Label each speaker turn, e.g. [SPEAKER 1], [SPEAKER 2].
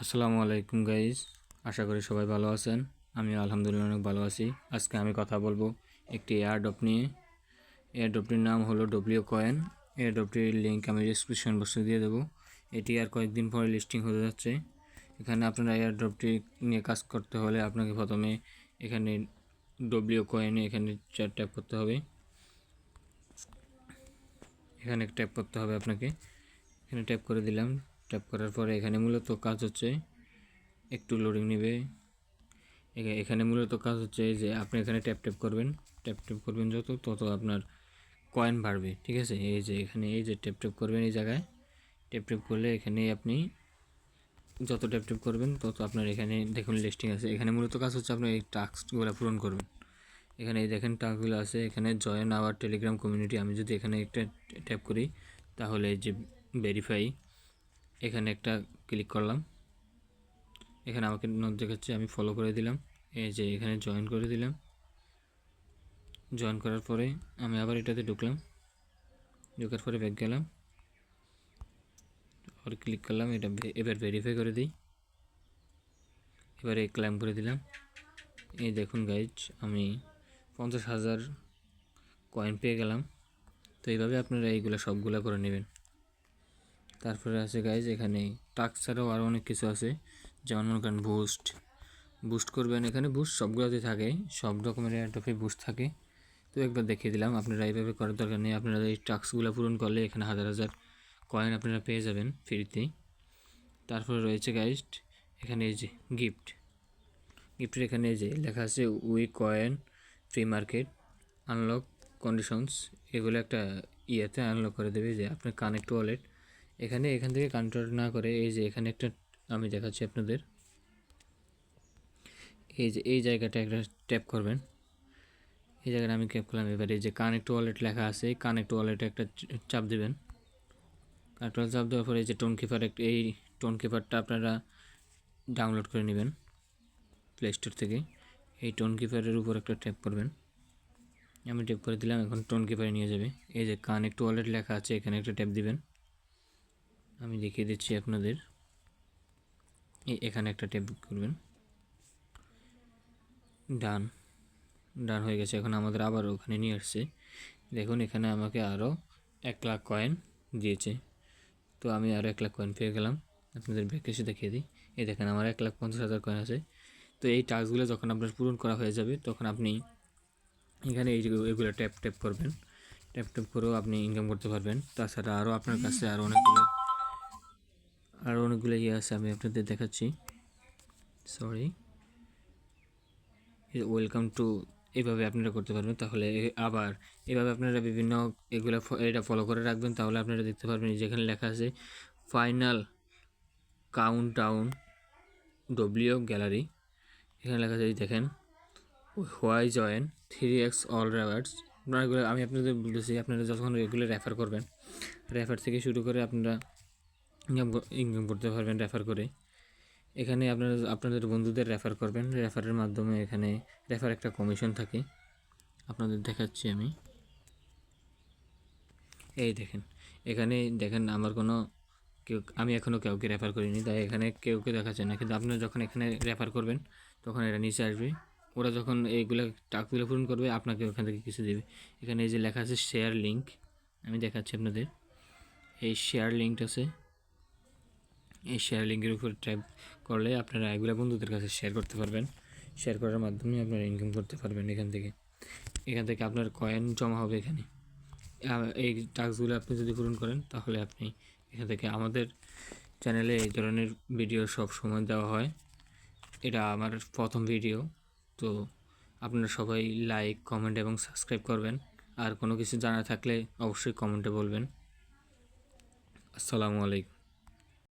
[SPEAKER 1] আসসালামু আলাইকুম গাইজ, আশা করি সবাই ভালো আছেন। আমি আলহামদুলিল্লাহ অনেক ভালো আছি। আজকে আমি কথা বলবো একটি এয়ারড্রপ নিয়ে। এয়ারড্রপটির নাম হলো ডব্লিউ কয়েন। এয়ারড্রপটির লিঙ্ক আমি ডিসক্রিপশন বক্সে দিয়ে দেবো। এটি আর কয়েকদিন পরে লিস্টিং হতে যাচ্ছে। এখানে আপনারা এয়ারড্রপটি নিয়ে কাজ করতে হলে আপনাকে প্রথমে এখানে ডব্লিউ কয়েনে এখানে ট্যাপ করতে হবে। এখানে ট্যাপ করতে হবে আপনাকে। এখানে ট্যাপ করে দিলাম। ট্যাপ করার পরে এখানে মূলত কাজ হচ্ছে, একটু লোডিং নেবে। এখানে মূলত কাজ হচ্ছে যে আপনি এখানে ট্যাপ করবেন যত তত আপনার কয়েন বাড়বে। ঠিক আছে, এই যে এখানে এই যে ট্যাপ করবেন, এই জায়গায় ট্যাপ করলে এখানে আপনি যত ট্যাপ করবেন তত আপনার এখানে দেখুন লিস্টিং আছে। এখানে মূলত কাজ হচ্ছে আপনার এই টাস্কগুলো পূরণ করবেন। এখানে এই দেখেন টাস্কগুলো আছে, এখানে জয়েন আওয়ার টেলিগ্রাম কমিউনিটি। আমি যদি এখানে একটা ট্যাপ করি তাহলে এই যে ভেরিফাই, এখানে একটা ক্লিক করলাম। এখানে আমাকে নোট দেখাচ্ছে, আমি ফলো করে দিলাম। এই যে এখানে জয়েন করে দিলাম। জয়েন করার পরে আমি আবার এটাতে ঢুকলাম। ঢোকার পরে ব্যাক গেলাম, আর ক্লিক করলাম। এটা এবার ভেরিফাই করে দিই। এবারে ক্লেম করে দিলাম। এই দেখুন গাইজ, আমি 50,000 কয়েন পেয়ে গেলাম। তো এইভাবে আপনারা এইগুলো সবগুলো করে নেবেন। তারপরে আছে গাইজ, এখানে টাস্ক ছাড়াও আরও অনেক কিছু আছে, যেমন মনে করেন বুস্ট করবেন। এখানে বুস্ট সবগুলোতে থাকে, সব রকমের এয়ারড্রপে বুস্ট থাকে। তো একবার দেখিয়ে দিলাম, আপনারা এইভাবে করার দরকার নেই। আপনারা এই টাস্কগুলো পূরণ করলে এখানে হাজার হাজার কয়েন আপনারা পেয়ে যাবেন ফ্রিতে। তারপরে রয়েছে গাইজ এখানে এই যে গিফটের এখানে এই যে লেখা আছে we coin free market unlock conditions. এগুলো একটা ইয়েতে আনলক করে দেবে, যে আপনার কানেক্ট ওয়ালেট। এখান থেকে কানেক্ট না করে এই যে এখানে একটা আমি দেখাচ্ছি আপনাদের। এই যে এই জায়গাটা একটা ট্যাপ করবেন। এই জায়গাটা আমি ট্যাপ করলাম। এবারে এই যে কানেক্ট ওয়ালেট লেখা আছে, এই কানেক্ট ওয়ালেটে একটা চাপ দেবেন। কানেক্ট ওয়ালেট চাপ দেওয়ার পরে এই যে এই টোন কিপারটা আপনারা ডাউনলোড করে নেবেন প্লে স্টোর থেকে। এই টোন কিপারের উপর একটা ট্যাপ করবেন। আমি ট্যাপ করে দিলাম, এখন টোন কিপারে নিয়ে যাবে। এই যে কানেক্ট ওয়ালেট লেখা আছে, এখানে একটা ট্যাপ দিবেন। আমি দেখিয়ে দিচ্ছি আপনাদের। এখানে একটা ট্যাপ করবেন। ডান হয়ে গেছে। এখন আমাদের আবার ওখানে নিয়ে আসছে। দেখুন এখানে আমাকে আরও 1,00,000 কয়েন দিয়েছে। তো আমি আরও 1,00,000 কয়েন পেয়ে গেলাম। আপনাদের ব্যাকেসে দেখিয়ে দিই। এই দেখেন আমার 1,50,000 কয়েন আছে। তো এই টাস্কগুলো যখন আপনার পূরণ করা হয়ে যাবে, তখন আপনি এখানে এগুলো ট্যাপ করবেন। ট্যাপ করেও আপনি ইনকাম করতে পারবেন। তাছাড়া আরও আপনার কাছে আরও অনেকগুলো ইয়ে আছে, আমি আপনাদের দেখাচ্ছি। Sorry, welcome to. এইভাবে আপনারা করতে পারবেন। তাহলে আবার এভাবে আপনারা বিভিন্ন এটা ফলো করে রাখবেন। তাহলে আপনারা দেখতে পারবেন যেখানে লেখা আছে ফাইনাল কাউন্টডাউন ডব্লিউ গ্যালারি। এখানে লেখা আছে, দেখেন why join 3x all rewards. আপনারা এগুলো আমি আপনাদের বলতেছি, আপনারা যখন এগুলো রেফার করবেন, রেফার থেকে শুরু করে আপনারা ইনকাম করতে পারবেন রেফার করে। এখানে আপনাদের বন্ধুদের রেফার করবেন। রেফারের মাধ্যমে এখানে রেফার একটা কমিশন থাকে। আপনাদের দেখাচ্ছি আমি। এই দেখেন, এখানে দেখেন আমার আমি এখনও কাউকে রেফার করিনি, তাই এখানে কেউকে দেখাচ্ছে না। কিন্তু আপনারা যখন এখানে রেফার করবেন, তখন এটা নিচে আসবে। ওরা যখন এইগুলো টাস্কগুলো পূরণ করবে, আপনাকে ওখান থেকে কিছু দেবে। এখানে এই যে লেখা আছে শেয়ার লিঙ্ক, আমি দেখাচ্ছি আপনাদের। এই শেয়ার লিঙ্কটা আছে, এই শেয়ার লিঙ্কের উপর ট্যাপ করলে আপনারা এগুলো বন্ধুদের কাছে শেয়ার করতে পারবেন। শেয়ার করার মাধ্যমে আপনারা ইনকাম করতে পারবেন। এখান থেকে আপনার কয়েন জমা হবে এখানে। এই টাস্কগুলো আপনি যদি পূরণ করেন, তাহলে আপনি এখান থেকে আমাদের চ্যানেলে এই ধরনের ভিডিও সব সময় দেওয়া হয়। এটা আমার প্রথম ভিডিও, তো আপনারা সবাই লাইক, কমেন্ট এবং সাবস্ক্রাইব করবেন। আর কোনো কিছু জানা থাকলে অবশ্যই কমেন্টে বলবেন। আসসালামু আলাইকুম।